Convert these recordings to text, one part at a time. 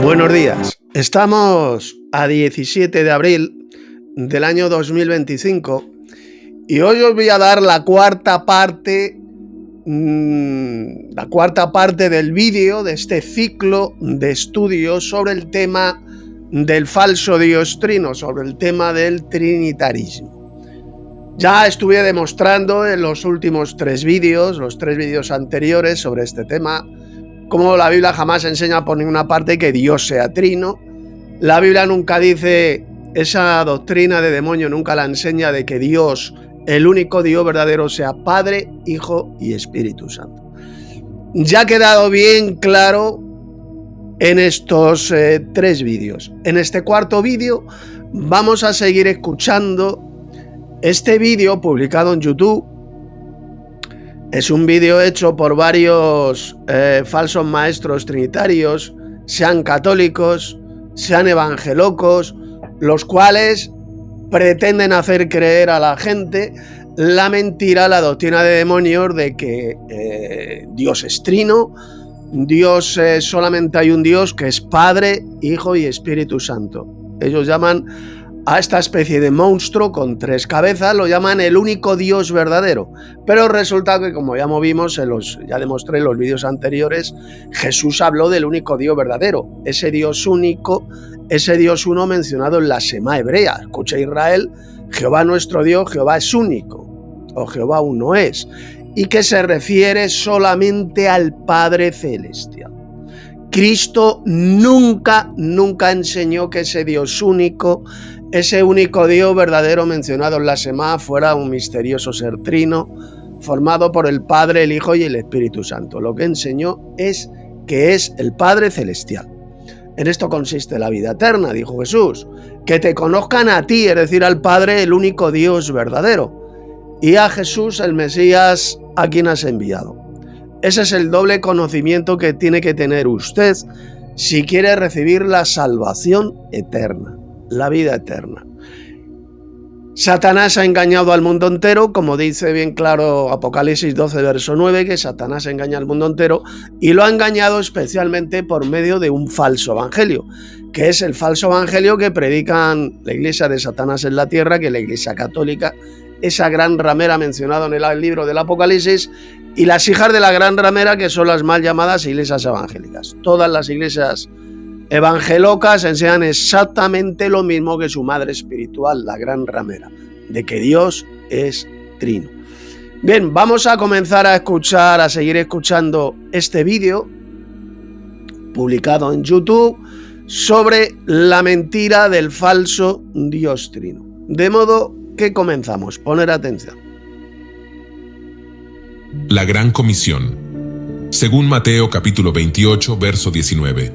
Buenos días. Estamos a 17 de abril del año 2025 y hoy os voy a dar la cuarta parte del vídeo de este ciclo de estudios sobre el tema del falso Dios trino, sobre el tema del trinitarismo. Ya estuve demostrando en los últimos tres vídeos anteriores sobre este tema, como la Biblia jamás enseña por ninguna parte que Dios sea trino. La Biblia nunca dice, esa doctrina de demonio nunca la enseña de que Dios, el único Dios verdadero, sea Padre, Hijo y Espíritu Santo. Ya ha quedado bien claro en estos tres vídeos. En este cuarto vídeo vamos a seguir escuchando este vídeo publicado en YouTube. Es un vídeo hecho por varios falsos maestros trinitarios, sean católicos, sean evangelocos, los cuales pretenden hacer creer a la gente la mentira, la doctrina de demonios de que Dios es trino, Dios solamente hay un Dios que es Padre, Hijo y Espíritu Santo. Ellos llaman a esta especie de monstruo con tres cabezas, lo llaman el único Dios verdadero. Pero resulta que, como ya vimos, ya demostré en los vídeos anteriores, Jesús habló del único Dios verdadero, ese Dios único, ese Dios uno mencionado en la Shema hebrea. Escucha Israel, Jehová nuestro Dios, Jehová es único, o Jehová uno es, y que se refiere solamente al Padre celestial. Cristo nunca enseñó que ese Dios único, ese único Dios verdadero mencionado en la Shema, fuera un misterioso ser trino, formado por el Padre, el Hijo y el Espíritu Santo. Lo que enseñó es que es el Padre celestial. En esto consiste la vida eterna, dijo Jesús, que te conozcan a ti, es decir, al Padre, el único Dios verdadero, y a Jesús, el Mesías, a quien has enviado. Ese es el doble conocimiento que tiene que tener usted si quiere recibir la salvación eterna, la vida eterna. Satanás ha engañado al mundo entero, como dice bien claro Apocalipsis 12, verso 9, que Satanás engaña al mundo entero, y lo ha engañado especialmente por medio de un falso evangelio, que es el falso evangelio que predican la iglesia de Satanás en la tierra, que es la iglesia católica, esa gran ramera mencionada en el libro del Apocalipsis, y las hijas de la gran ramera, que son las mal llamadas iglesias evangélicas. Todas las iglesias evangelocas enseñan exactamente lo mismo que su madre espiritual, la gran ramera, de que Dios es trino. Bien, vamos a comenzar a seguir escuchando este vídeo publicado en YouTube sobre la mentira del falso Dios trino. De modo que comenzamos. Poner atención. La Gran Comisión. Según Mateo capítulo 28, verso 19.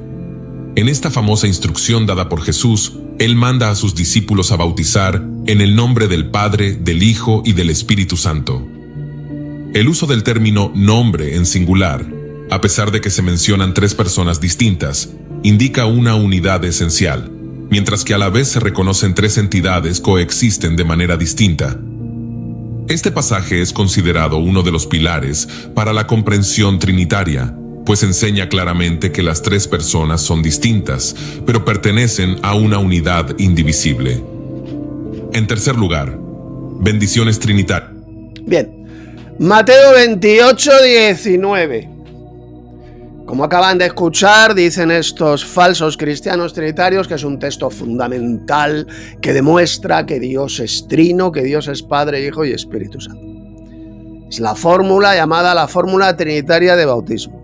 En esta famosa instrucción dada por Jesús, Él manda a sus discípulos a bautizar en el nombre del Padre, del Hijo y del Espíritu Santo. El uso del término nombre en singular, a pesar de que se mencionan tres personas distintas, indica una unidad esencial, mientras que a la vez se reconocen tres entidades coexisten de manera distinta. Este pasaje es considerado uno de los pilares para la comprensión trinitaria, pues enseña claramente que las tres personas son distintas, pero pertenecen a una unidad indivisible. En tercer lugar, bendiciones trinitarias. Bien, Mateo 28, 19. Como acaban de escuchar, dicen estos falsos cristianos trinitarios que es un texto fundamental que demuestra que Dios es trino, que Dios es Padre, Hijo y Espíritu Santo. Es la fórmula llamada la fórmula trinitaria de bautismo.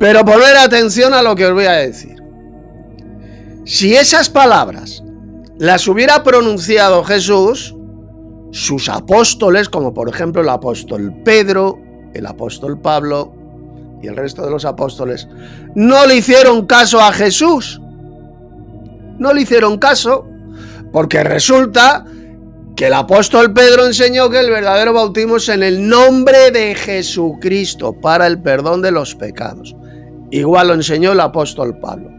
Pero poner atención a lo que os voy a decir. Si esas palabras las hubiera pronunciado Jesús, sus apóstoles, como por ejemplo el apóstol Pedro, el apóstol Pablo y el resto de los apóstoles, no le hicieron caso a Jesús. No le hicieron caso porque resulta que el apóstol Pedro enseñó que el verdadero bautismo es en el nombre de Jesucristo para el perdón de los pecados. Igual lo enseñó el apóstol Pablo.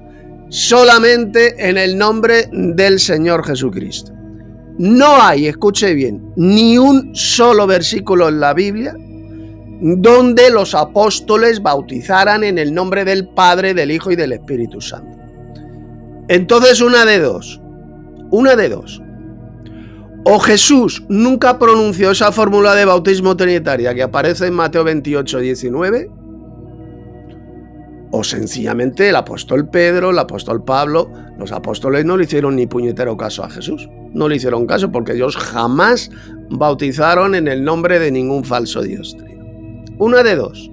Solamente en el nombre del Señor Jesucristo. No hay, escuche bien, ni un solo versículo en la Biblia donde los apóstoles bautizaran en el nombre del Padre, del Hijo y del Espíritu Santo. Entonces una de dos. O Jesús nunca pronunció esa fórmula de bautismo trinitaria que aparece en Mateo 28, 19, o sencillamente el apóstol Pedro, el apóstol Pablo, los apóstoles no le hicieron ni puñetero caso a Jesús. No le hicieron caso porque ellos jamás bautizaron en el nombre de ningún falso dios trino. Una de dos.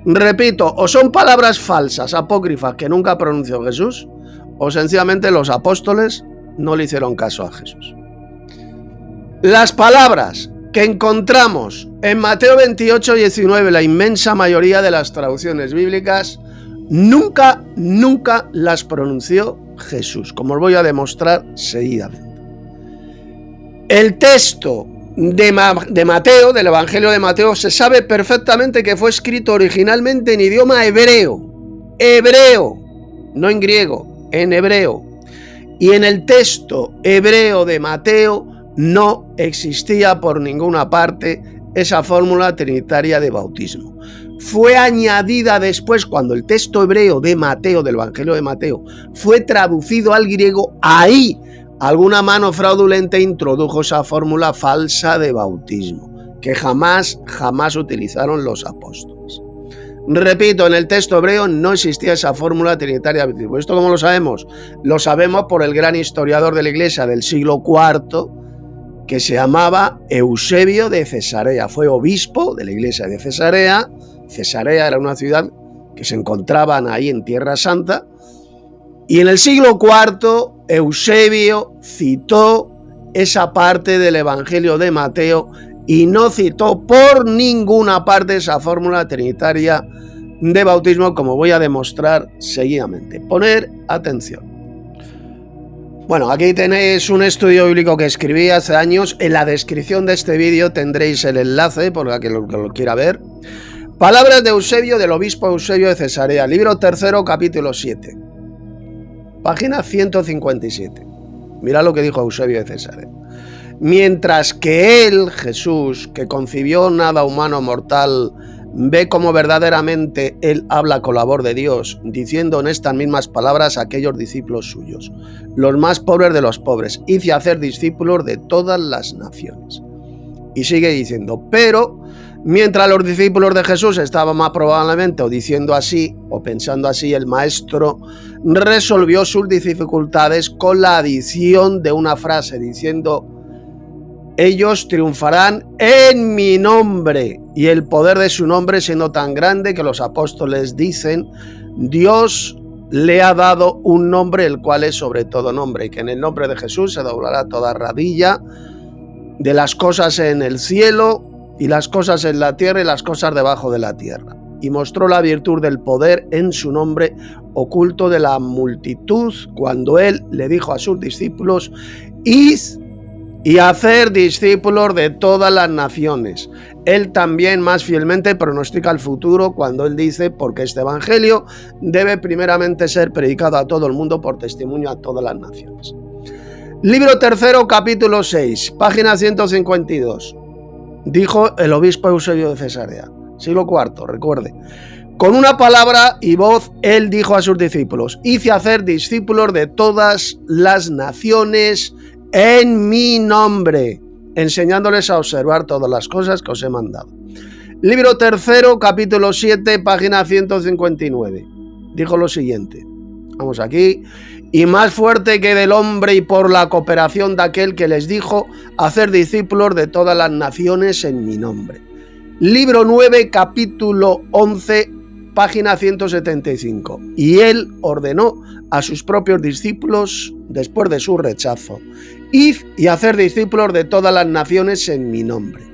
Repito, o son palabras falsas, apócrifas, que nunca pronunció Jesús, o sencillamente los apóstoles no le hicieron caso a Jesús. Las palabras que encontramos en Mateo 28, 19, la inmensa mayoría de las traducciones bíblicas, nunca las pronunció Jesús, como os voy a demostrar seguidamente. El texto de Mateo, del Evangelio de Mateo, se sabe perfectamente que fue escrito originalmente en idioma hebreo, no en griego, en hebreo. Y en el texto hebreo de Mateo no existía por ninguna parte esa fórmula trinitaria de bautismo. Fue añadida después, cuando el texto hebreo de Mateo, del Evangelio de Mateo, fue traducido al griego. Ahí alguna mano fraudulenta introdujo esa fórmula falsa de bautismo, que jamás utilizaron los apóstoles. Repito, en el texto hebreo no existía esa fórmula trinitaria de bautismo. ¿Esto cómo lo sabemos? Lo sabemos por el gran historiador de la Iglesia del siglo IV, que se llamaba Eusebio de Cesarea. Fue obispo de la Iglesia de Cesarea. Cesarea era una ciudad que se encontraban ahí en Tierra Santa. Y en el siglo IV, Eusebio citó esa parte del Evangelio de Mateo y no citó por ninguna parte esa fórmula trinitaria de bautismo, como voy a demostrar seguidamente. Poner atención. Bueno, aquí tenéis un estudio bíblico que escribí hace años. En la descripción de este vídeo tendréis el enlace por el que lo quiera ver. Palabras de Eusebio, del obispo Eusebio de Cesarea, libro 3, capítulo 7, página 157. Mira lo que dijo Eusebio de Cesarea. Mientras que él, Jesús, que concibió nada humano mortal, ve cómo verdaderamente él habla con la voz de Dios, diciendo en estas mismas palabras a aquellos discípulos suyos, los más pobres de los pobres, hice hacer discípulos de todas las naciones. Y sigue diciendo, pero mientras los discípulos de Jesús estaban más probablemente o diciendo así o pensando así, el maestro resolvió sus dificultades con la adición de una frase diciendo: ellos triunfarán en mi nombre, y el poder de su nombre siendo tan grande que los apóstoles dicen: Dios le ha dado un nombre el cual es sobre todo nombre, y que en el nombre de Jesús se doblará toda rodilla de las cosas en el cielo y las cosas en la tierra y las cosas debajo de la tierra. Y mostró la virtud del poder en su nombre oculto de la multitud, cuando él le dijo a sus discípulos: id y hacer discípulos de todas las naciones. Él también más fielmente pronostica el futuro cuando él dice: porque este evangelio debe primeramente ser predicado a todo el mundo por testimonio a todas las naciones. Libro 3, capítulo 6, página 152. Dijo el obispo Eusebio de Cesarea, siglo IV, recuerde. Con una palabra y voz él dijo a sus discípulos: hice hacer discípulos de todas las naciones en mi nombre, enseñándoles a observar todas las cosas que os he mandado. Libro 3, capítulo 7, página 159. Dijo lo siguiente. Vamos aquí. Y más fuerte que del hombre y por la cooperación de aquel que les dijo: hacer discípulos de todas las naciones en mi nombre. Libro 9, capítulo 11, página 175. Y él ordenó a sus propios discípulos, después de su rechazo: id y hacer discípulos de todas las naciones en mi nombre.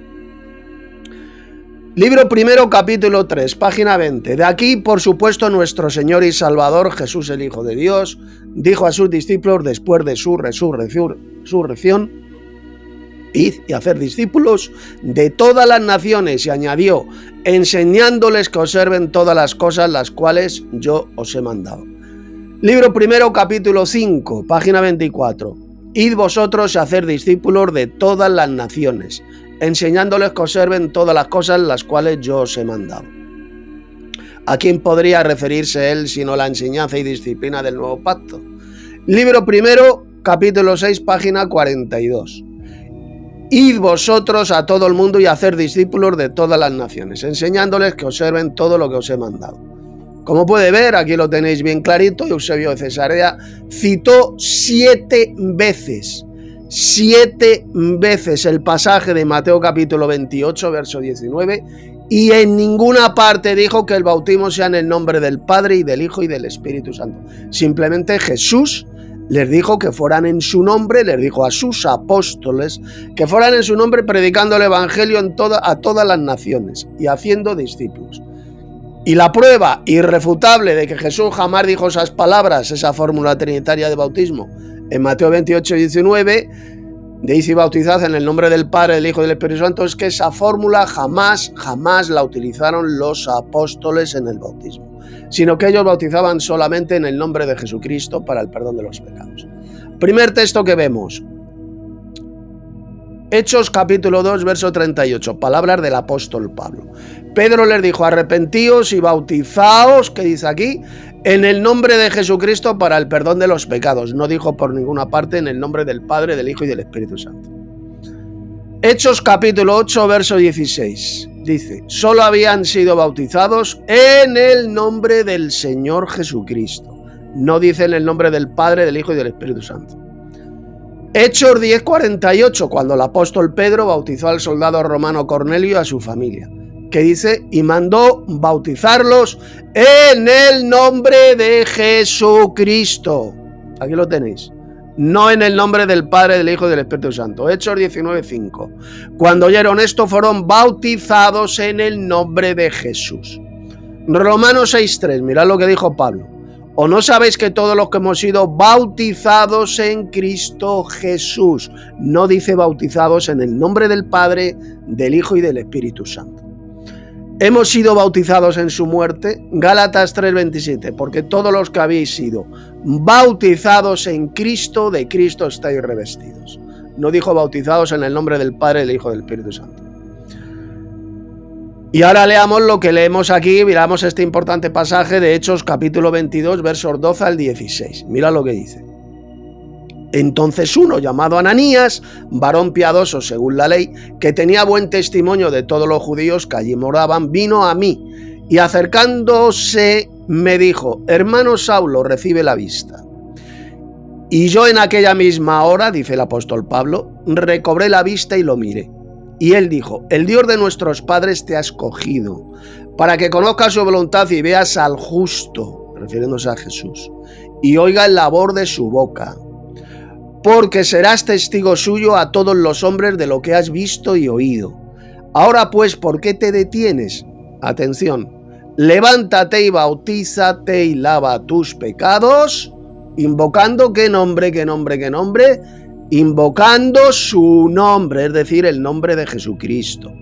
Libro 1, capítulo 3, página 20. De aquí, por supuesto, nuestro Señor y Salvador, Jesús el Hijo de Dios, dijo a sus discípulos después de su resurrección: id y hacer discípulos de todas las naciones, y añadió: enseñándoles que observen todas las cosas las cuales yo os he mandado. Libro 1, capítulo 5, página 24. Id vosotros a hacer discípulos de todas las naciones, enseñándoles que observen todas las cosas las cuales yo os he mandado. ¿A quién podría referirse él sino la enseñanza y disciplina del nuevo pacto? Libro primero, capítulo 6, página 42. Id vosotros a todo el mundo y hacer discípulos de todas las naciones, enseñándoles que observen todo lo que os he mandado. Como puede ver, aquí lo tenéis bien clarito, Eusebio de Cesarea citó 7 veces el pasaje de Mateo capítulo 28, verso 19, y en ninguna parte dijo que el bautismo sea en el nombre del Padre y del Hijo y del Espíritu Santo. Simplemente Jesús les dijo que fueran en su nombre, les dijo a sus apóstoles que fueran en su nombre predicando el evangelio a todas las naciones y haciendo discípulos. Y la prueba irrefutable de que Jesús jamás dijo esas palabras, esa fórmula trinitaria de bautismo, en Mateo 28, 19, de id y bautizad en el nombre del Padre, del Hijo y del Espíritu Santo, es que esa fórmula jamás la utilizaron los apóstoles en el bautismo, sino que ellos bautizaban solamente en el nombre de Jesucristo para el perdón de los pecados. Primer texto que vemos, Hechos capítulo 2, verso 38, palabras del apóstol Pablo. Pedro les dijo, arrepentíos y bautizaos, ¿qué dice aquí? En el nombre de Jesucristo para el perdón de los pecados. No dijo por ninguna parte en el nombre del Padre, del Hijo y del Espíritu Santo. Hechos capítulo 8, verso 16, dice, solo habían sido bautizados en el nombre del Señor Jesucristo. No dice en el nombre del Padre, del Hijo y del Espíritu Santo. Hechos 10:48, cuando el apóstol Pedro bautizó al soldado romano Cornelio y a su familia, que dice, y mandó bautizarlos en el nombre de Jesucristo. Aquí lo tenéis. No en el nombre del Padre, del Hijo y del Espíritu Santo. Hechos 19:5. Cuando oyeron esto, fueron bautizados en el nombre de Jesús. Romanos 6:3, mirad lo que dijo Pablo. ¿O no sabéis que todos los que hemos sido bautizados en Cristo Jesús? No dice bautizados en el nombre del Padre, del Hijo y del Espíritu Santo. Hemos sido bautizados en su muerte, Gálatas 3:27, porque todos los que habéis sido bautizados en Cristo, de Cristo estáis revestidos. No dijo bautizados en el nombre del Padre, del Hijo y del Espíritu Santo. Y ahora leamos lo que leemos aquí, miramos este importante pasaje de Hechos capítulo 22, versos 12 al 16. Mira lo que dice. Entonces uno llamado Ananías, varón piadoso según la ley, que tenía buen testimonio de todos los judíos que allí moraban, vino a mí y acercándose me dijo, hermano Saulo, recibe la vista. Y yo en aquella misma hora, dice el apóstol Pablo, recobré la vista y lo miré. Y él dijo, el Dios de nuestros padres te ha escogido para que conozcas su voluntad y veas al justo, refiriéndose a Jesús, y oiga el labor de su boca, porque serás testigo suyo a todos los hombres de lo que has visto y oído. Ahora pues, ¿por qué te detienes? Atención, levántate y bautízate y lava tus pecados, invocando ¿qué nombre? Invocando su nombre, es decir, el nombre de Jesucristo.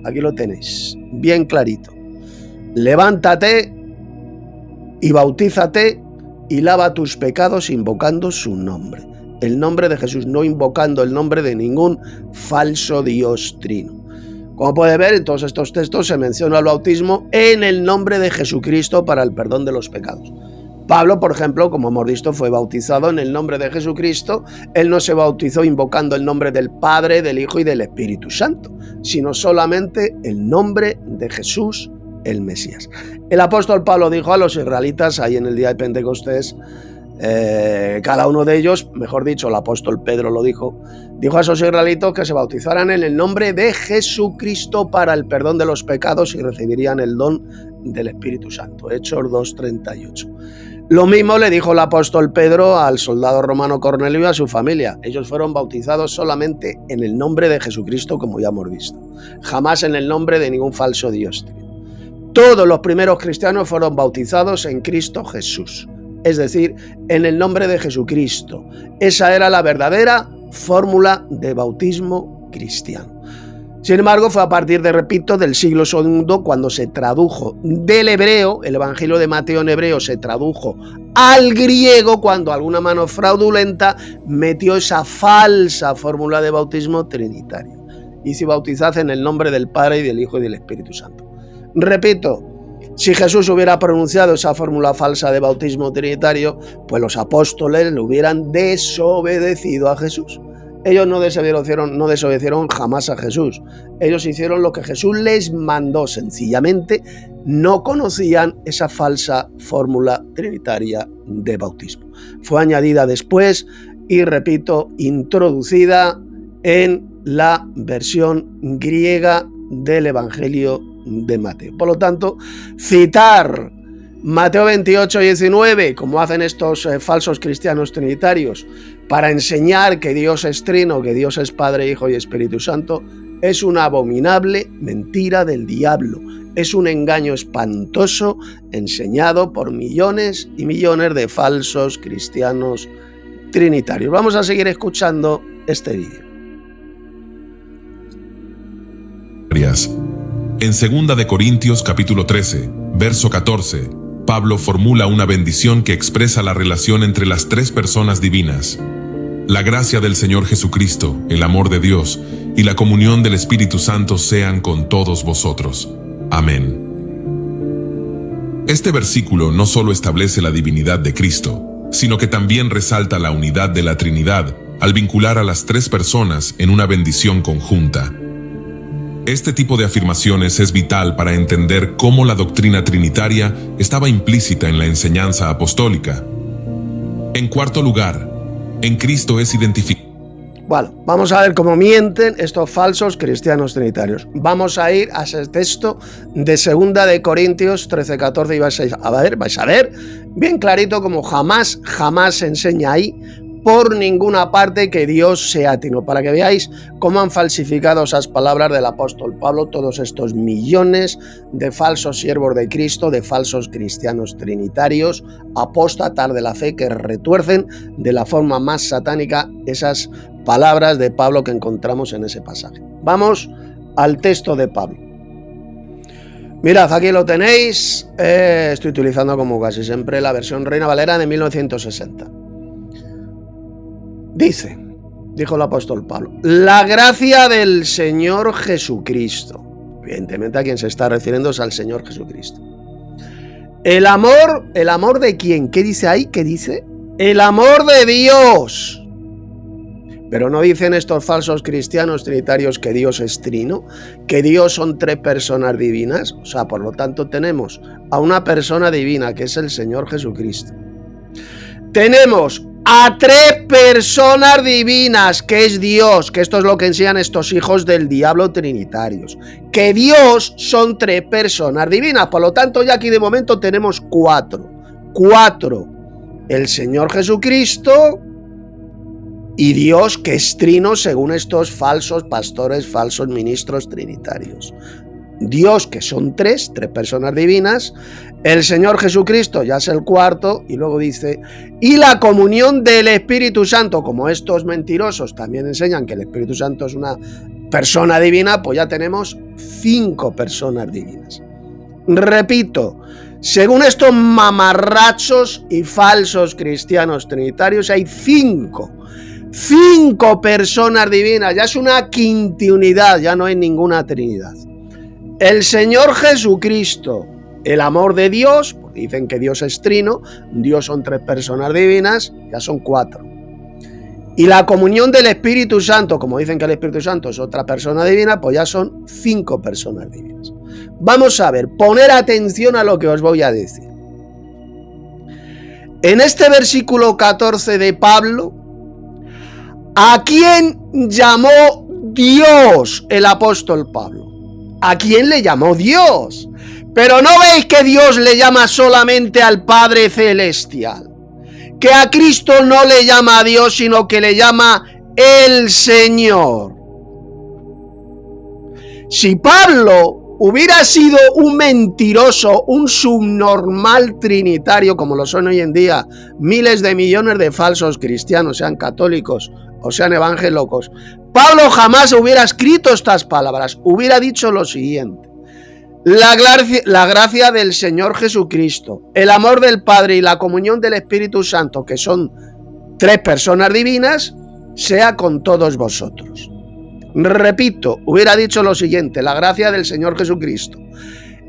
Aquí lo tenéis, bien clarito. Levántate y bautízate y lava tus pecados invocando su nombre. El nombre de Jesús, no invocando el nombre de ningún falso dios trino. Como puede ver, en todos estos textos se menciona el bautismo en el nombre de Jesucristo para el perdón de los pecados. Pablo, por ejemplo, como hemos visto, fue bautizado en el nombre de Jesucristo. Él no se bautizó invocando el nombre del Padre, del Hijo y del Espíritu Santo, sino solamente el nombre de Jesús, el Mesías. El apóstol Pablo dijo a los israelitas, ahí en el día de Pentecostés, cada uno de ellos, mejor dicho, el apóstol Pedro lo dijo a esos israelitos que se bautizaran en el nombre de Jesucristo para el perdón de los pecados y recibirían el don del Espíritu Santo. Hechos 2:38. Lo mismo le dijo el apóstol Pedro al soldado romano Cornelio y a su familia. Ellos fueron bautizados solamente en el nombre de Jesucristo, como ya hemos visto. Jamás en el nombre de ningún falso dios. Todos los primeros cristianos fueron bautizados en Cristo Jesús, es decir, en el nombre de Jesucristo. Esa era la verdadera fórmula de bautismo cristiano. Sin embargo, fue a partir de, repito, del siglo II cuando se tradujo del hebreo, el Evangelio de Mateo en hebreo se tradujo al griego, cuando alguna mano fraudulenta metió esa falsa fórmula de bautismo trinitario. y si bautizad en el nombre del Padre y del Hijo y del Espíritu Santo. Repito, si Jesús hubiera pronunciado esa fórmula falsa de bautismo trinitario, pues los apóstoles le hubieran desobedecido a Jesús. Ellos no desobedecieron jamás a Jesús. Ellos hicieron lo que Jesús les mandó. Sencillamente no conocían esa falsa fórmula trinitaria de bautismo. Fue añadida después y, repito, introducida en la versión griega del Evangelio de Mateo. Por lo tanto, citar Mateo 28, 19, como hacen estos falsos cristianos trinitarios, para enseñar que Dios es trino, que Dios es Padre, Hijo y Espíritu Santo, es una abominable mentira del diablo. Es un engaño espantoso enseñado por millones y millones de falsos cristianos trinitarios. Vamos a seguir escuchando este vídeo. En 2 Corintios capítulo 13, verso 14, Pablo formula una bendición que expresa la relación entre las tres personas divinas. La gracia del Señor Jesucristo, el amor de Dios y la comunión del Espíritu Santo sean con todos vosotros. Amén. Este versículo no solo establece la divinidad de Cristo, sino que también resalta la unidad de la Trinidad al vincular a las tres personas en una bendición conjunta. Este tipo de afirmaciones es vital para entender cómo la doctrina trinitaria estaba implícita en la enseñanza apostólica. En cuarto lugar, en Cristo es identificado. Bueno, vamos a ver cómo mienten estos falsos cristianos trinitarios. Vamos a ir a ese texto de 2 Corintios 13, 14 y vais a ver bien clarito como jamás se enseña ahí por ninguna parte que Dios sea trino, para que veáis cómo han falsificado esas palabras del apóstol Pablo todos estos millones de falsos siervos de Cristo, de falsos cristianos trinitarios, apóstatas de la fe, que retuercen de la forma más satánica esas palabras de Pablo que encontramos en ese pasaje. Vamos al texto de Pablo. Mirad, aquí lo tenéis. Estoy utilizando como casi siempre la versión Reina Valera de 1960. Dijo el apóstol Pablo, la gracia del Señor Jesucristo. Evidentemente a quien se está refiriendo es al Señor Jesucristo. ¿El amor de quién? ¿Qué dice ahí? ¿Qué dice? El amor de Dios. Pero no dicen estos falsos cristianos trinitarios que Dios es trino, que Dios son tres personas divinas. O sea, por lo tanto tenemos a una persona divina que es el Señor Jesucristo. Tenemos a tres personas divinas, que es Dios, que esto es lo que enseñan estos hijos del diablo trinitarios, que Dios son tres personas divinas. Por lo tanto, ya aquí de momento tenemos cuatro. El Señor Jesucristo y Dios, que es trino según estos falsos pastores, falsos ministros trinitarios. Dios, que son tres personas divinas, el Señor Jesucristo ya es el cuarto, y luego dice, y la comunión del Espíritu Santo, como estos mentirosos también enseñan que el Espíritu Santo es una persona divina, pues ya tenemos 5 personas divinas. Repito, según estos mamarrachos y falsos cristianos trinitarios, hay 5 personas divinas, ya es una quintiunidad, ya no hay ninguna trinidad. El Señor Jesucristo, el amor de Dios, porque dicen que Dios es trino, Dios son tres personas divinas, ya son 4. Y la comunión del Espíritu Santo, como dicen que el Espíritu Santo es otra persona divina, pues ya son 5 personas divinas. Vamos a ver, poner atención a lo que os voy a decir. En este versículo 14 de Pablo, ¿a quién llamó Dios el apóstol Pablo? ¿A quién le llamó Dios? Pero no veis que Dios le llama solamente al Padre Celestial, que a Cristo no le llama a Dios, sino que le llama el Señor. Si Pablo hubiera sido un mentiroso, un subnormal trinitario, como lo son hoy en día miles de millones de falsos cristianos, sean católicos o sean evangélicos, Pablo jamás hubiera escrito estas palabras, hubiera dicho lo siguiente: la gracia del Señor Jesucristo, el amor del Padre y la comunión del Espíritu Santo, que son tres personas divinas, sea con todos vosotros. Repito, hubiera dicho lo siguiente: la gracia del Señor Jesucristo,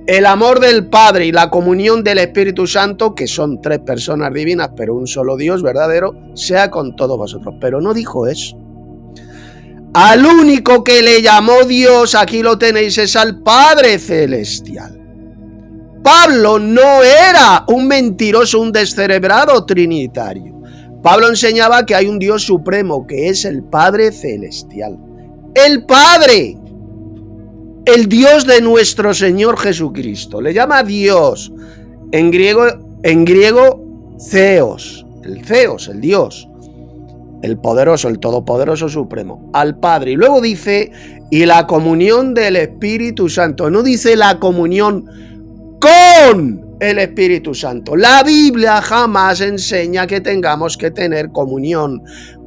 el amor del Padre y la comunión del Espíritu Santo, que son tres personas divinas, pero un solo Dios verdadero, sea con todos vosotros. Pero no dijo eso. Al único que le llamó Dios, aquí lo tenéis, es al Padre Celestial. Pablo no era un mentiroso, un descerebrado trinitario. Pablo enseñaba que hay un Dios supremo, que es el Padre Celestial. El Padre, el Dios de nuestro Señor Jesucristo. Le llama Dios, en griego Theos, el Dios, el poderoso, el todopoderoso supremo, al Padre. Y luego dice, y la comunión del Espíritu Santo. No dice la comunión con el Espíritu Santo. La Biblia jamás enseña que tengamos que tener comunión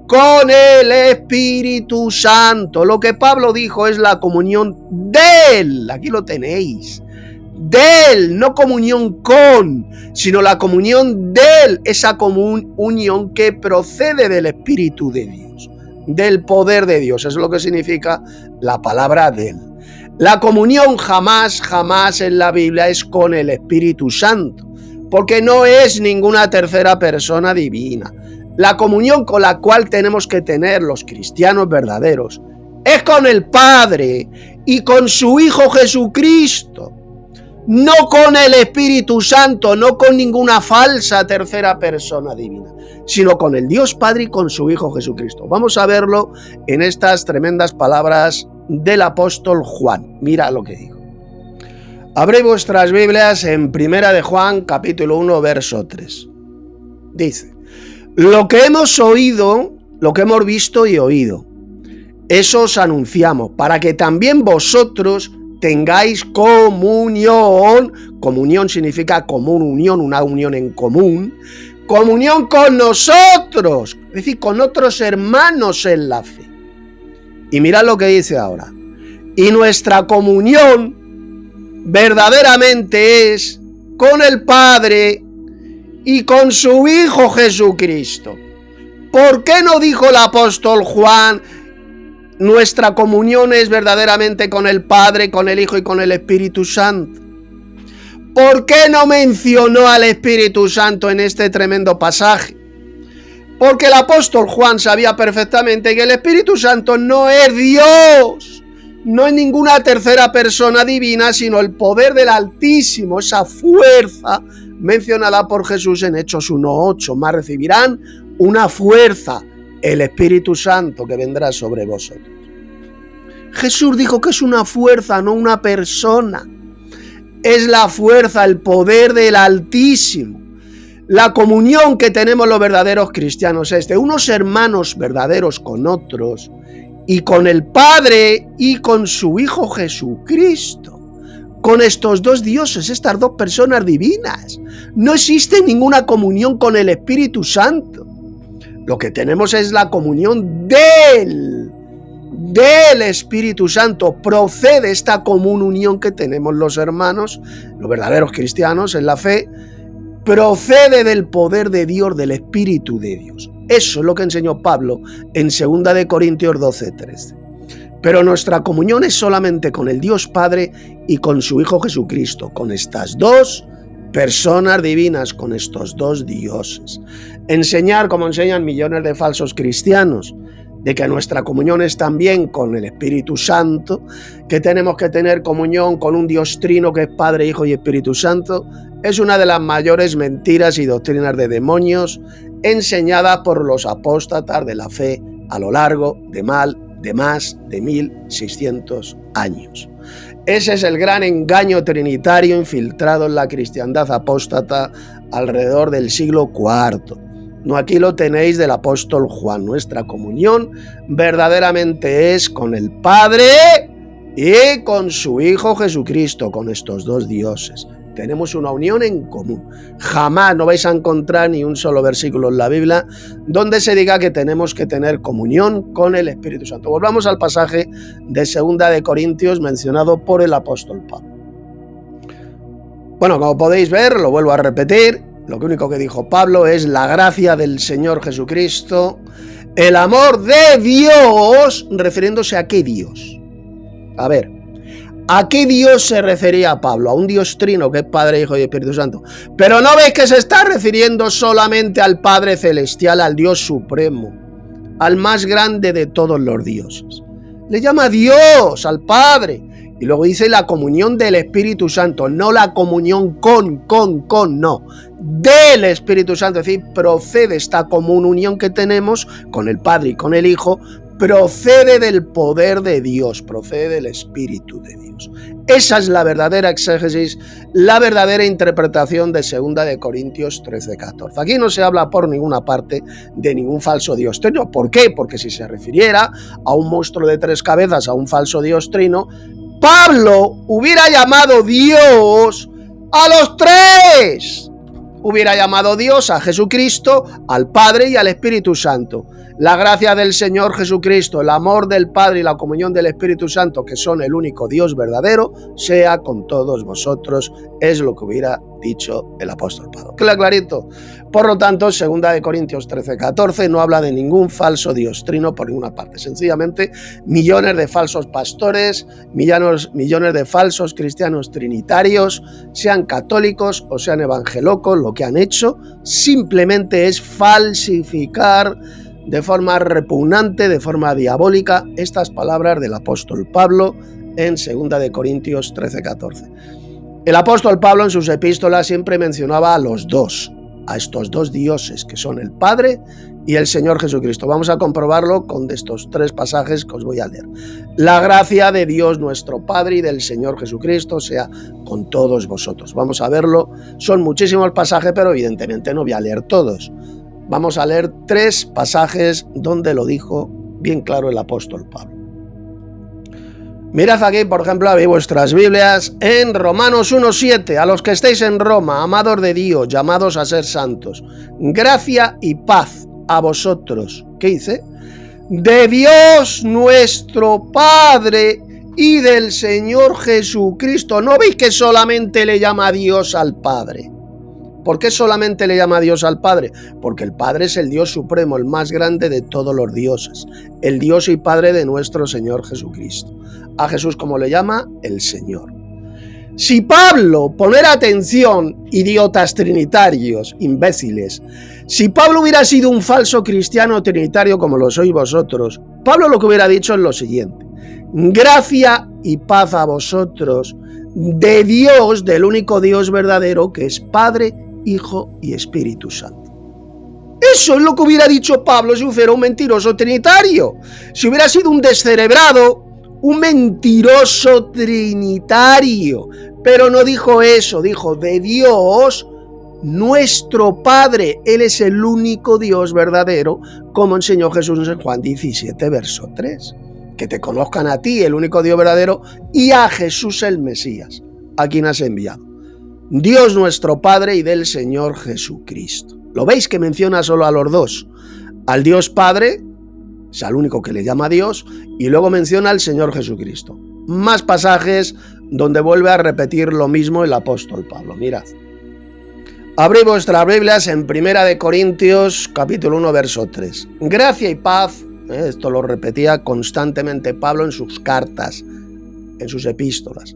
con el Espíritu Santo. Lo que Pablo dijo es la comunión del, aquí lo tenéis, del, no comunión con, sino la comunión del, esa comunión que procede del Espíritu de Dios, del poder de Dios. Es lo que significa la palabra del. La comunión jamás en la Biblia es con el Espíritu Santo, porque no es ninguna tercera persona divina. La comunión con la cual tenemos que tener los cristianos verdaderos es con el Padre y con su Hijo Jesucristo, no con el Espíritu Santo, no con ninguna falsa tercera persona divina, sino con el Dios Padre y con su Hijo Jesucristo. Vamos a verlo en estas tremendas palabras del apóstol Juan. Mira lo que dijo. Abrid vuestras Biblias en Primera de Juan, capítulo 1, verso 3. Dice: lo que hemos oído, lo que hemos visto y oído, eso os anunciamos, para que también vosotros tengáis comunión. Comunión significa común unión, una unión en común. Comunión con nosotros, es decir, con otros hermanos en la fe. Y mirad lo que dice ahora. Y nuestra comunión verdaderamente es con el Padre y con su Hijo Jesucristo. ¿Por qué no dijo el apóstol Juan, nuestra comunión es verdaderamente con el Padre, con el Hijo y con el Espíritu Santo? ¿Por qué no mencionó al Espíritu Santo en este tremendo pasaje? Porque el apóstol Juan sabía perfectamente que el Espíritu Santo no es Dios, no es ninguna tercera persona divina, sino el poder del Altísimo, esa fuerza mencionada por Jesús en Hechos 1:8. Más recibirán una fuerza, el Espíritu Santo, que vendrá sobre vosotros. Jesús dijo que es una fuerza, no una persona. Es la fuerza, el poder del Altísimo. La comunión que tenemos los verdaderos cristianos es de unos hermanos verdaderos con otros y con el Padre y con su Hijo Jesucristo. Con estos dos dioses, estas dos personas divinas. No existe ninguna comunión con el Espíritu Santo. Lo que tenemos es la comunión del Espíritu Santo. Procede esta común unión que tenemos los hermanos, los verdaderos cristianos en la fe, procede del poder de Dios, del Espíritu de Dios. Eso es lo que enseñó Pablo en 2 de Corintios 12:13. Pero nuestra comunión es solamente con el Dios Padre y con su Hijo Jesucristo, con estas dos personas divinas, con estos dos dioses. Enseñar, como enseñan millones de falsos cristianos, de que nuestra comunión es también con el Espíritu Santo, que tenemos que tener comunión con un Dios trino que es Padre, Hijo y Espíritu Santo, es una de las mayores mentiras y doctrinas de demonios enseñadas por los apóstatas de la fe a lo largo de más de 1600 años. Ese es el gran engaño trinitario infiltrado en la cristiandad apóstata alrededor del siglo IV. No, aquí lo tenéis del apóstol Juan. Nuestra comunión verdaderamente es con el Padre y con su Hijo Jesucristo, con estos dos dioses. Tenemos una unión en común. Jamás no vais a encontrar ni un solo versículo en la Biblia donde se diga que tenemos que tener comunión con el Espíritu Santo. Volvamos al pasaje de 2 de Corintios mencionado por el apóstol Pablo. Bueno, como podéis ver, lo vuelvo a repetir, lo único que dijo Pablo es la gracia del Señor Jesucristo, El amor de Dios, refiriéndose a qué Dios. A ver, ¿a qué Dios se refería Pablo? A un Dios trino que es Padre, Hijo y Espíritu Santo. Pero no veis que se está refiriendo solamente al Padre Celestial, al Dios Supremo, al más grande de todos los dioses. Le llama Dios al Padre. Y luego dice la comunión del Espíritu Santo, no la comunión no, del Espíritu Santo. Es decir, procede esta común unión que tenemos con el Padre y con el Hijo, procede del poder de Dios, procede del Espíritu de Dios. Esa es la verdadera exégesis, la verdadera interpretación de 2 de Corintios 13-14. Aquí no se habla por ninguna parte de ningún falso dios trino. ¿Por qué? Porque si se refiriera a un monstruo de 3 cabezas, a un falso dios trino, Pablo hubiera llamado Dios a los 3. Hubiera llamado Dios a Jesucristo, al Padre y al Espíritu Santo. La gracia del Señor Jesucristo, el amor del Padre y la comunión del Espíritu Santo, que son el único Dios verdadero, sea con todos vosotros, es lo que hubiera dicho el apóstol Pablo. Clarito. Por lo tanto, 2 de Corintios 13-14 no habla de ningún falso dios trino por ninguna parte. Sencillamente, millones de falsos pastores, millones de falsos cristianos trinitarios, sean católicos o sean evangelocos, lo que han hecho simplemente es falsificar de forma repugnante, de forma diabólica, estas palabras del apóstol Pablo en 2 de Corintios 13-14. El apóstol Pablo en sus epístolas siempre mencionaba a los dos, a estos dos dioses que son el Padre y el Señor Jesucristo. Vamos a comprobarlo con estos 3 pasajes que os voy a leer. La gracia de Dios nuestro Padre y del Señor Jesucristo sea con todos vosotros. Vamos a verlo, son muchísimos pasajes, pero evidentemente no voy a leer todos. Vamos a leer 3 pasajes donde lo dijo bien claro el apóstol Pablo. Mirad aquí, por ejemplo, abrid vuestras Biblias en Romanos 1:7. A los que estéis en Roma, amados de Dios, llamados a ser santos, gracia y paz a vosotros. ¿Qué dice? De Dios nuestro Padre y del Señor Jesucristo. ¿No veis que solamente le llama Dios al Padre? ¿Por qué solamente le llama Dios al Padre? Porque el Padre es el Dios supremo, el más grande de todos los dioses, el Dios y Padre de nuestro Señor Jesucristo. A Jesús, como le llama, el Señor. Si Pablo, poner atención, idiotas trinitarios, imbéciles, si Pablo hubiera sido un falso cristiano trinitario como lo sois vosotros, Pablo lo que hubiera dicho es lo siguiente: gracia y paz a vosotros de Dios, del único Dios verdadero, que es Padre, Hijo y Espíritu Santo. Eso es lo que hubiera dicho Pablo si fuera un mentiroso trinitario. Si hubiera sido un descerebrado, un mentiroso trinitario. Pero no dijo eso, dijo de Dios nuestro Padre. Él es el único Dios verdadero, como enseñó Jesús en Juan 17, verso 3. Que te conozcan a ti, el único Dios verdadero, y a Jesús el Mesías, a quien has enviado. Dios nuestro Padre y del Señor Jesucristo. ¿Lo veis que menciona solo a los dos? Al Dios Padre, es al único que le llama Dios, y luego menciona al Señor Jesucristo. Más pasajes donde vuelve a repetir lo mismo el apóstol Pablo. Mirad. Abrid vuestras Biblias en 1 de Corintios, capítulo 1, verso 3. Gracia y paz. Esto lo repetía constantemente Pablo en sus cartas, en sus epístolas.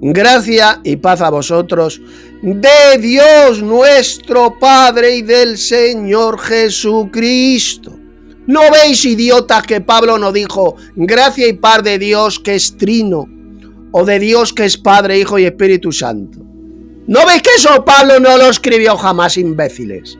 Gracia y paz a vosotros de Dios nuestro Padre y del Señor Jesucristo. ¿No veis, idiotas, que Pablo no dijo gracia y paz de Dios que es trino, o de Dios que es Padre, Hijo y Espíritu Santo? ¿No veis que eso Pablo no lo escribió jamás, imbéciles?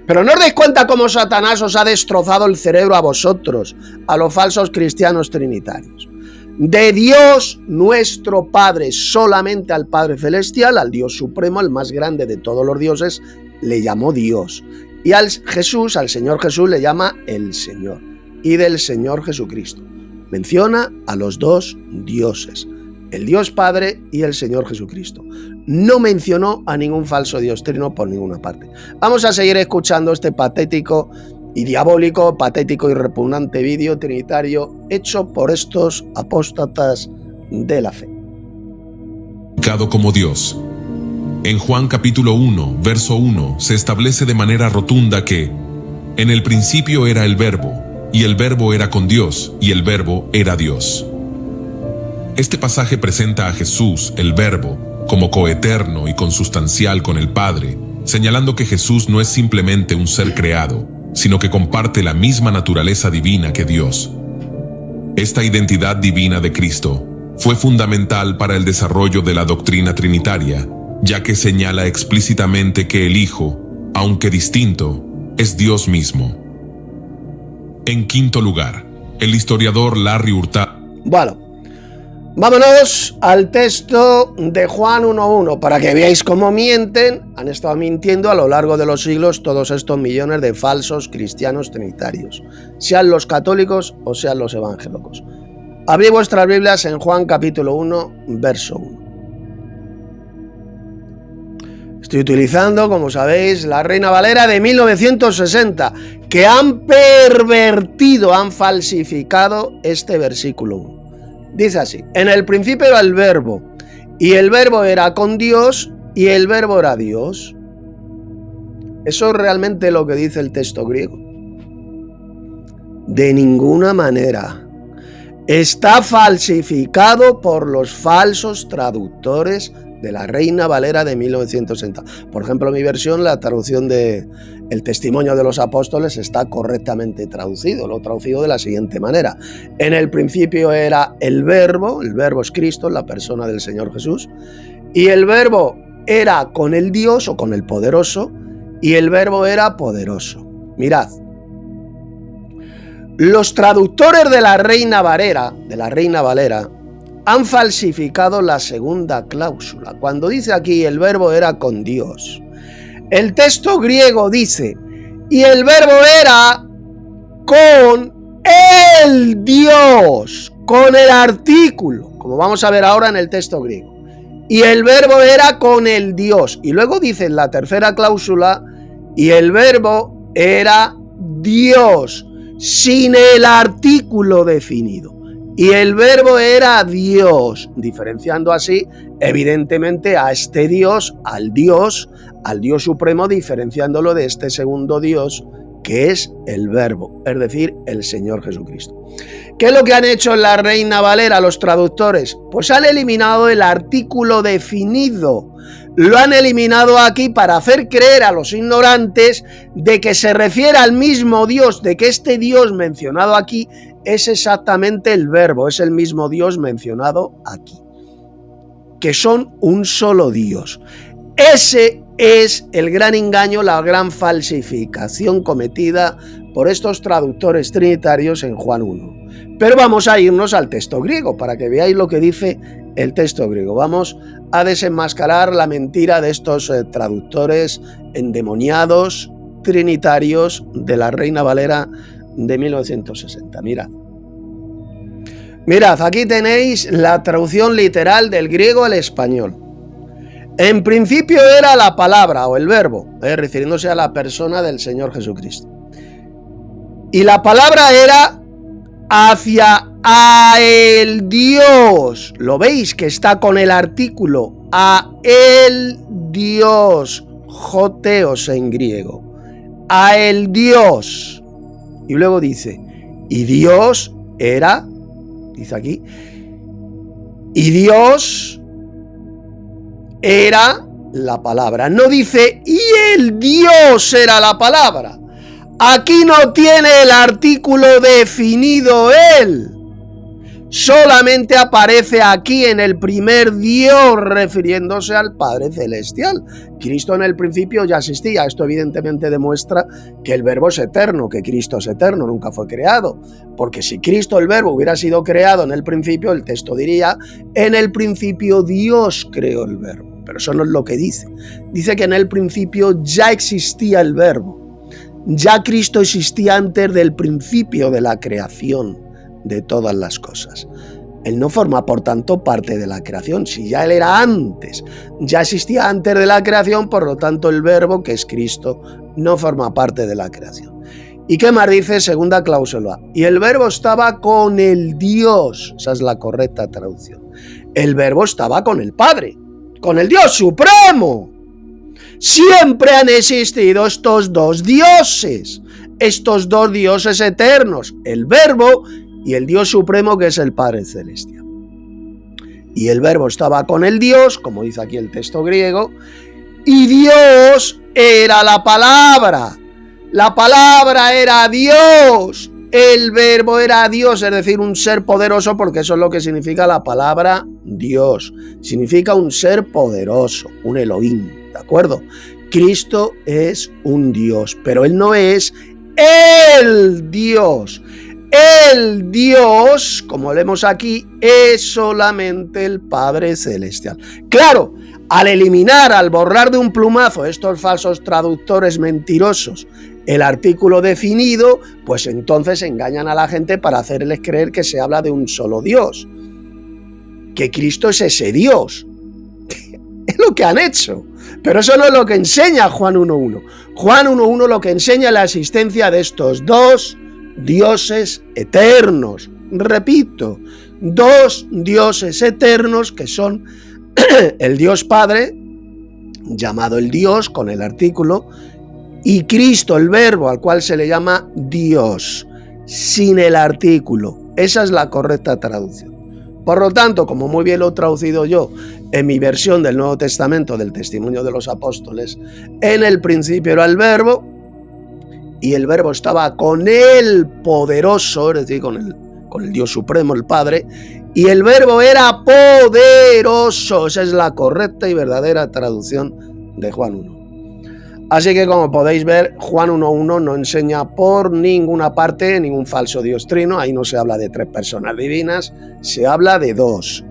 Pero no os dais cuenta cómo Satanás os ha destrozado el cerebro a vosotros, a los falsos cristianos trinitarios. De Dios nuestro Padre, solamente al Padre Celestial, al Dios Supremo, al más grande de todos los dioses, le llamó Dios. Y al Jesús, al Señor Jesús, le llama el Señor. Y del Señor Jesucristo. Menciona a los dos dioses, el Dios Padre y el Señor Jesucristo. No mencionó a ningún falso dios trino por ninguna parte. Vamos a seguir escuchando este patético y diabólico, patético y repugnante vídeo trinitario hecho por estos apóstatas de la fe. Como Dios. En Juan capítulo 1, verso 1, se establece de manera rotunda que En el principio era el Verbo, y el Verbo era con Dios, y el Verbo era Dios. Este pasaje presenta a Jesús, el Verbo, como coeterno y consustancial con el Padre, señalando que Jesús no es simplemente un ser creado, sino que comparte la misma naturaleza divina que Dios. Esta identidad divina de Cristo fue fundamental para el desarrollo de la doctrina trinitaria, ya que señala explícitamente que el Hijo, aunque distinto, es Dios mismo. En quinto lugar, el historiador Larry Hurtado. Bueno, vámonos al texto de Juan 1:1 para que veáis cómo mienten, han estado mintiendo a lo largo de los siglos todos estos millones de falsos cristianos trinitarios, sean los católicos o sean los evangélicos. Abrid vuestras Biblias en Juan capítulo 1, verso 1. Estoy utilizando, como sabéis, la Reina Valera de 1960, que han pervertido, han falsificado este versículo 1. Dice así: en el principio era el Verbo, y el Verbo era con Dios, y el Verbo era Dios. ¿Eso es realmente lo que dice el texto griego? De ninguna manera. Está falsificado por los falsos traductores de la Reina Valera de 1960. Por ejemplo, mi versión, la traducción de El Testimonio de los Apóstoles, está correctamente traducido. Lo he traducido de la siguiente manera: en el principio era el Verbo es Cristo, la persona del Señor Jesús, y el Verbo era con el Dios o con el Poderoso, y el Verbo era poderoso. Mirad, los traductores de la Reina Valera, han falsificado la segunda cláusula. Cuando dice aquí el Verbo era con Dios, el texto griego dice: y el Verbo era con el Dios, con el artículo, como vamos a ver ahora en el texto griego. Y el Verbo era con el Dios. Y luego dice en la tercera cláusula: y el Verbo era Dios, sin el artículo definido. Y el Verbo era Dios, diferenciando así, evidentemente, a este Dios, al Dios Supremo, diferenciándolo de este segundo Dios, que es el Verbo, es decir, el Señor Jesucristo. ¿Qué es lo que han hecho en la Reina Valera los traductores? Pues han eliminado el artículo definido. Lo han eliminado aquí para hacer creer a los ignorantes de que se refiere al mismo Dios, de que este Dios mencionado aquí es exactamente el Verbo, es el mismo Dios mencionado aquí, que son un solo Dios. Ese es el gran engaño, la gran falsificación cometida por estos traductores trinitarios en Juan 1. Pero vamos a irnos al texto griego para que veáis lo que dice el texto griego. Vamos a desenmascarar la mentira de estos traductores endemoniados trinitarios de la Reina Valera de 1960. Mirad, aquí tenéis la traducción literal del griego al español. En principio era la palabra o el Verbo, refiriéndose a la persona del Señor Jesucristo. Y la palabra era hacia a el Dios. Lo veis que está con el artículo a el Dios, joteos en griego. A el Dios. Y luego dice, y Dios era, dice aquí, y Dios era la palabra. No dice, y el Dios era la palabra. Aquí no tiene el artículo definido él. Solamente aparece aquí en el primer Dios, refiriéndose al Padre Celestial. Cristo en el principio ya existía. Esto evidentemente demuestra que el Verbo es eterno, que Cristo es eterno, nunca fue creado. Porque si Cristo, el Verbo, hubiera sido creado en el principio, el texto diría, en el principio Dios creó el Verbo. Pero eso no es lo que dice. Dice que en el principio ya existía el Verbo. Ya Cristo existía antes del principio de la creación de todas las cosas. Él no forma, por tanto, parte de la creación. Si ya él era antes, ya existía antes de la creación, por lo tanto el Verbo, que es Cristo, no forma parte de la creación. ¿Y qué más dice? Segunda cláusula. Y el Verbo estaba con el Dios. Esa es la correcta traducción. El Verbo estaba con el Padre, con el Dios Supremo. Siempre han existido estos dos dioses. estos dos dioses eternos, el Verbo y el Dios Supremo, que es el Padre Celestial. Y el Verbo estaba con el Dios, como dice aquí el texto griego, y Dios era la palabra. La palabra era Dios. El Verbo era Dios, es decir, un ser poderoso, porque eso es lo que significa la palabra Dios. Significa un ser poderoso, un Elohim, ¿de acuerdo? Cristo es un Dios, pero Él no es el Dios. El Dios, como leemos aquí, es solamente el Padre Celestial. Claro, al borrar de un plumazo estos falsos traductores mentirosos el artículo definido, pues entonces engañan a la gente para hacerles creer que se habla de un solo Dios, que Cristo es ese Dios. Es lo que han hecho, pero eso no es lo que enseña Juan 1.1. Juan 1.1 lo que enseña es la existencia de estos dos dioses eternos. Repito, dos dioses eternos que son el Dios Padre, llamado el Dios con el artículo, y Cristo, el Verbo, al cual se le llama Dios, sin el artículo. Esa es la correcta traducción. Por lo tanto, como muy bien lo he traducido yo en mi versión del Nuevo Testamento del Testimonio de los Apóstoles, en el principio era el Verbo, y el Verbo estaba con el poderoso, es decir, con el Dios Supremo, el Padre, y el Verbo era poderoso. Esa es la correcta y verdadera traducción de Juan 1. Así que, como podéis ver, Juan 1.1 no enseña por ninguna parte ningún falso Dios trino. Ahí no se habla de tres personas divinas, se habla de dos.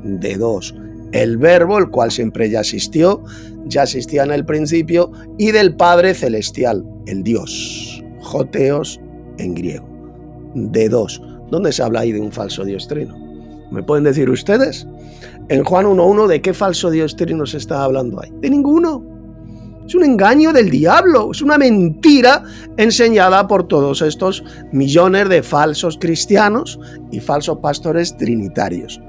El Verbo, el cual siempre ya existía en el principio, y del Padre Celestial, el Dios, Joteos en griego, de dos. ¿Dónde se habla ahí de un falso Dios trino? ¿Me pueden decir ustedes? En Juan 1.1, ¿de qué falso Dios trino se está hablando ahí? De ninguno. Es un engaño del diablo, es una mentira enseñada por todos estos millones de falsos cristianos y falsos pastores trinitarios,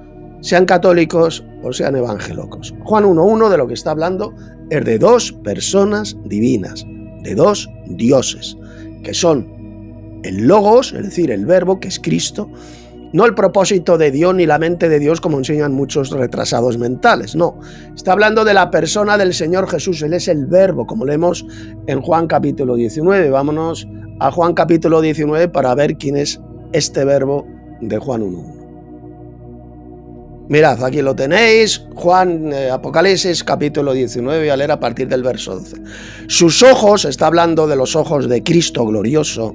sean católicos o sean evangélicos. Juan 1.1 de lo que está hablando es de dos personas divinas, de dos dioses, que son el Logos, es decir, el Verbo, que es Cristo, no el propósito de Dios ni la mente de Dios como enseñan muchos retrasados mentales, no. Está hablando de la persona del Señor Jesús, Él es el Verbo, como leemos en Juan capítulo 19. Vámonos a Juan capítulo 19 para ver quién es este Verbo de Juan 1.1. Mirad, aquí lo tenéis, Apocalipsis capítulo 19, voy a leer a partir del verso 12. Sus ojos, está hablando de los ojos de Cristo glorioso,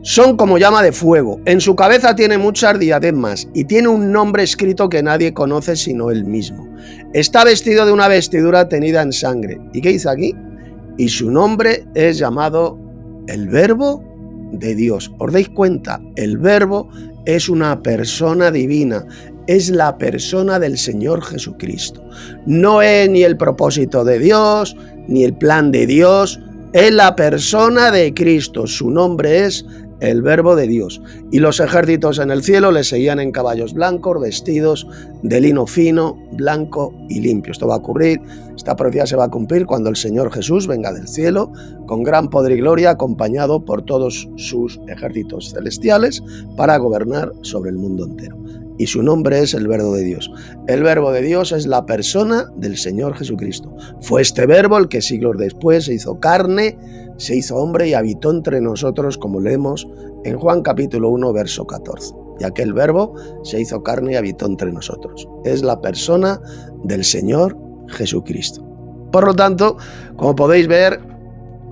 son como llama de fuego. En su cabeza tiene muchas diademas y tiene un nombre escrito que nadie conoce sino él mismo. Está vestido de una vestidura tenida en sangre. ¿Y qué dice aquí? Y su nombre es llamado el Verbo de Dios. ¿Os dais cuenta? El Verbo es una persona divina. Es la persona del Señor Jesucristo. No es ni el propósito de Dios, ni el plan de Dios. Es la persona de Cristo. Su nombre es el Verbo de Dios. Y los ejércitos en el cielo le seguían en caballos blancos, vestidos de lino fino, blanco y limpio. Esto va a ocurrir, esta profecía se va a cumplir cuando el Señor Jesús venga del cielo con gran poder y gloria, acompañado por todos sus ejércitos celestiales para gobernar sobre el mundo entero. Y su nombre es el Verbo de Dios. El Verbo de Dios es la persona del Señor Jesucristo. Fue este Verbo el que siglos después se hizo carne, se hizo hombre y habitó entre nosotros, como leemos en Juan capítulo 1, verso 14. Y aquel Verbo se hizo carne y habitó entre nosotros. Es la persona del Señor Jesucristo. Por lo tanto, como podéis ver,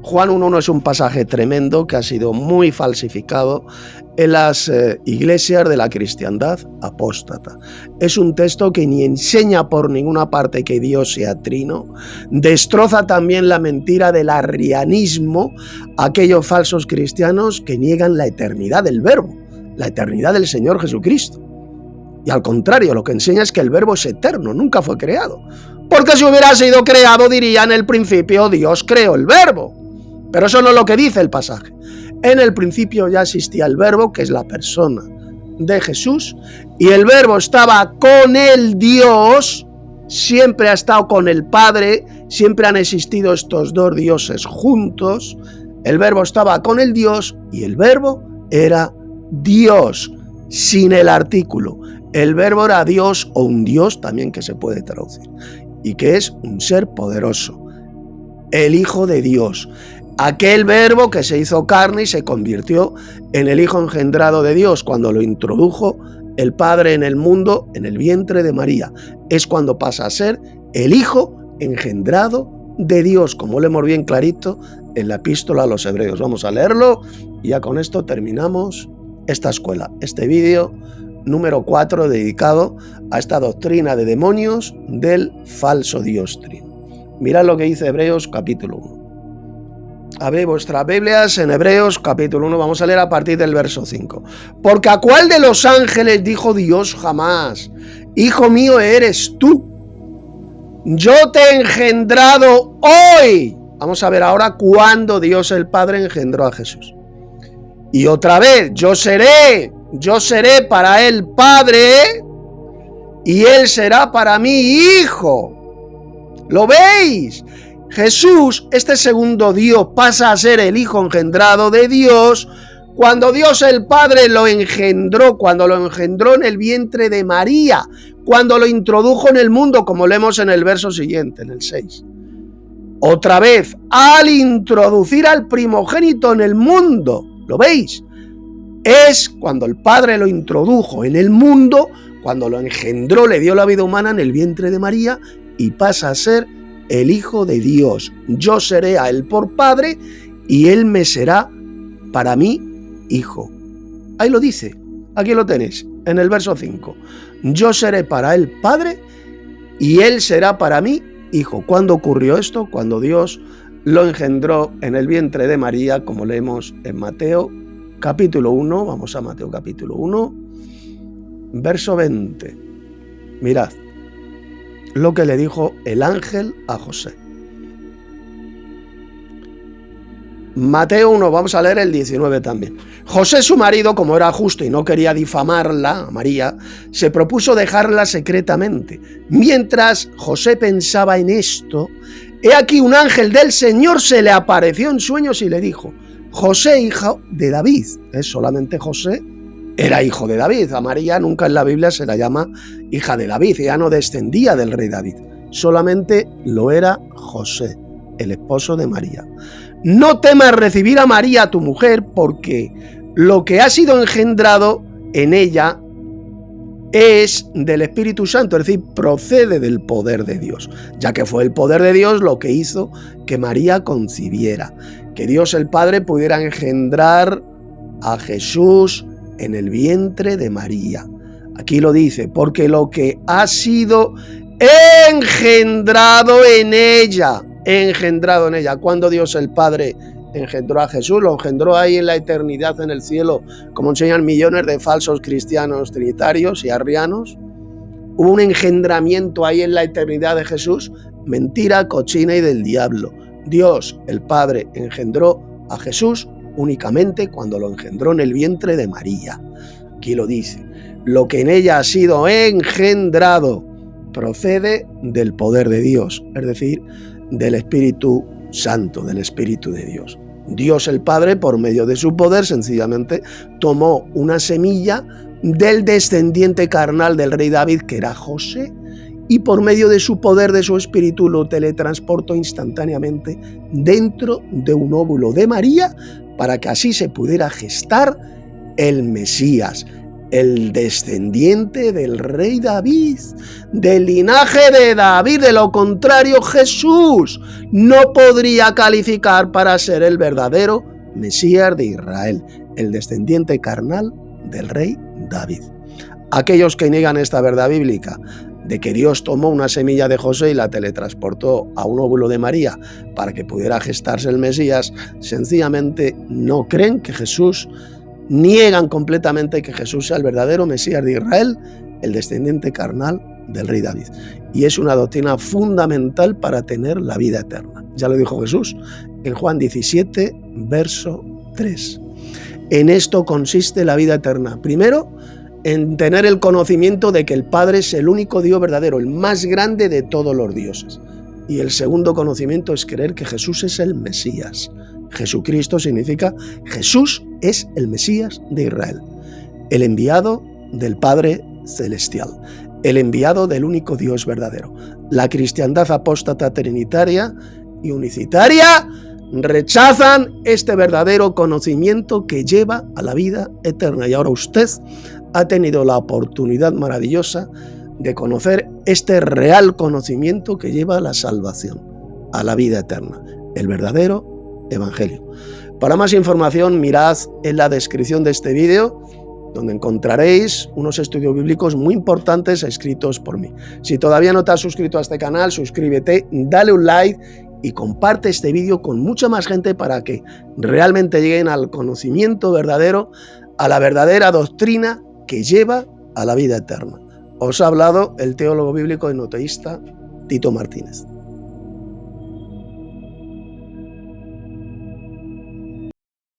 Juan 1.1 es un pasaje tremendo que ha sido muy falsificado en las iglesias de la cristiandad apóstata. Es un texto que ni enseña por ninguna parte que Dios sea trino, destroza también la mentira del arrianismo, aquellos falsos cristianos que niegan la eternidad del Verbo, la eternidad del Señor Jesucristo. Y al contrario, lo que enseña es que el Verbo es eterno, nunca fue creado. Porque si hubiera sido creado, diría en el principio Dios creó el Verbo. Pero eso no es lo que dice el pasaje. En el principio ya existía el Verbo, que es la persona de Jesús, y el Verbo estaba con el Dios, siempre ha estado con el Padre, siempre han existido estos dos dioses juntos, El verbo estaba con el Dios y el verbo era Dios, sin el artículo. El verbo era Dios o un Dios también que se puede traducir. Y que es un ser poderoso. El Hijo de Dios. Aquel verbo que se hizo carne y se convirtió en el Hijo engendrado de Dios cuando lo introdujo el Padre en el mundo, en el vientre de María. Es cuando pasa a ser el Hijo engendrado de Dios, como leemos bien clarito en la epístola a los Hebreos. Vamos a leerlo y ya con esto terminamos esta escuela, este vídeo número 4 dedicado a esta doctrina de demonios del falso Dios trino. Mirad lo que dice Hebreos capítulo 1. Abrid vuestras Biblias en Hebreos capítulo 1, vamos a leer a partir del verso 5. Porque a cuál de los ángeles dijo Dios jamás: Hijo mío eres tú, yo te he engendrado hoy. Vamos a ver ahora cuándo Dios el Padre engendró a Jesús. Y otra vez, yo seré para él Padre y él será para mí Hijo. ¿Lo veis? Jesús, este segundo Dios, pasa a ser el Hijo engendrado de Dios cuando Dios el Padre lo engendró, cuando lo engendró en el vientre de María, cuando lo introdujo en el mundo, como leemos en el verso siguiente, en el 6. Otra vez, al introducir al primogénito en el mundo, ¿lo veis? Es cuando el Padre lo introdujo en el mundo, cuando lo engendró, le dio la vida humana en el vientre de María y pasa a ser el Hijo de Dios. Yo seré a él por Padre y él me será para mí Hijo. Ahí lo dice, aquí lo tenéis, en el verso 5. Yo seré para él Padre y él será para mí Hijo. ¿Cuándo ocurrió esto? Cuando Dios lo engendró en el vientre de María, como leemos en Mateo capítulo 1. Vamos a Mateo capítulo 1, verso 20. Mirad lo que le dijo el ángel a José. Mateo 1, vamos a leer el 19 también. José, su marido, como era justo y no quería difamarla, a María, se propuso dejarla secretamente. Mientras José pensaba en esto, he aquí un ángel del Señor se le apareció en sueños y le dijo: José, hijo de David. Solamente José era hijo de David. A María nunca en la Biblia se la llama hija de David. Ella no descendía del rey David. Solamente lo era José, el esposo de María. No temas recibir a María, tu mujer, porque lo que ha sido engendrado en ella es del Espíritu Santo, es decir, procede del poder de Dios, ya que fue el poder de Dios lo que hizo que María concibiera, que Dios el Padre pudiera engendrar a Jesús en el vientre de María. Aquí lo dice, porque lo que ha sido engendrado en ella. Cuando Dios el Padre engendró a Jesús, lo engendró ahí en la eternidad en el cielo, como enseñan millones de falsos cristianos trinitarios y arrianos. Hubo un engendramiento ahí en la eternidad de Jesús, mentira, cochina y del diablo. Dios el Padre engendró a Jesús únicamente cuando lo engendró en el vientre de María. Aquí lo dice, lo que en ella ha sido engendrado procede del poder de Dios, es decir, del Espíritu Santo, del Espíritu de Dios. Dios el Padre, por medio de su poder, sencillamente tomó una semilla del descendiente carnal del rey David, que era José, y por medio de su poder, de su espíritu, lo teletransportó instantáneamente dentro de un óvulo de María, para que así se pudiera gestar el Mesías, el descendiente del rey David, del linaje de David. De lo contrario, Jesús no podría calificar para ser el verdadero Mesías de Israel, el descendiente carnal del rey David. Aquellos que niegan esta verdad bíblica de que Dios tomó una semilla de José y la teletransportó a un óvulo de María para que pudiera gestarse el Mesías, sencillamente no creen que Jesús, niegan completamente que Jesús sea el verdadero Mesías de Israel, el descendiente carnal del rey David. Y es una doctrina fundamental para tener la vida eterna. Ya lo dijo Jesús en Juan 17, verso 3. En esto consiste la vida eterna. Primero, en tener el conocimiento de que el Padre es el único Dios verdadero, el más grande de todos los dioses. Y el segundo conocimiento es creer que Jesús es el Mesías, Jesucristo significa Jesús es el Mesías de Israel, el enviado del Padre Celestial, el enviado del único Dios verdadero. La cristiandad apóstata trinitaria y unicitaria rechazan este verdadero conocimiento que lleva a la vida eterna. Y ahora usted ha tenido la oportunidad maravillosa de conocer este real conocimiento que lleva a la salvación, a la vida eterna, el verdadero evangelio. Para más información, mirad en la descripción de este vídeo, donde encontraréis unos estudios bíblicos muy importantes escritos por mí. Si todavía no te has suscrito a este canal, suscríbete, dale un like y comparte este vídeo con mucha más gente para que realmente lleguen al conocimiento verdadero, a la verdadera doctrina que lleva a la vida eterna. Os ha hablado el teólogo bíblico y noteísta Tito Martínez.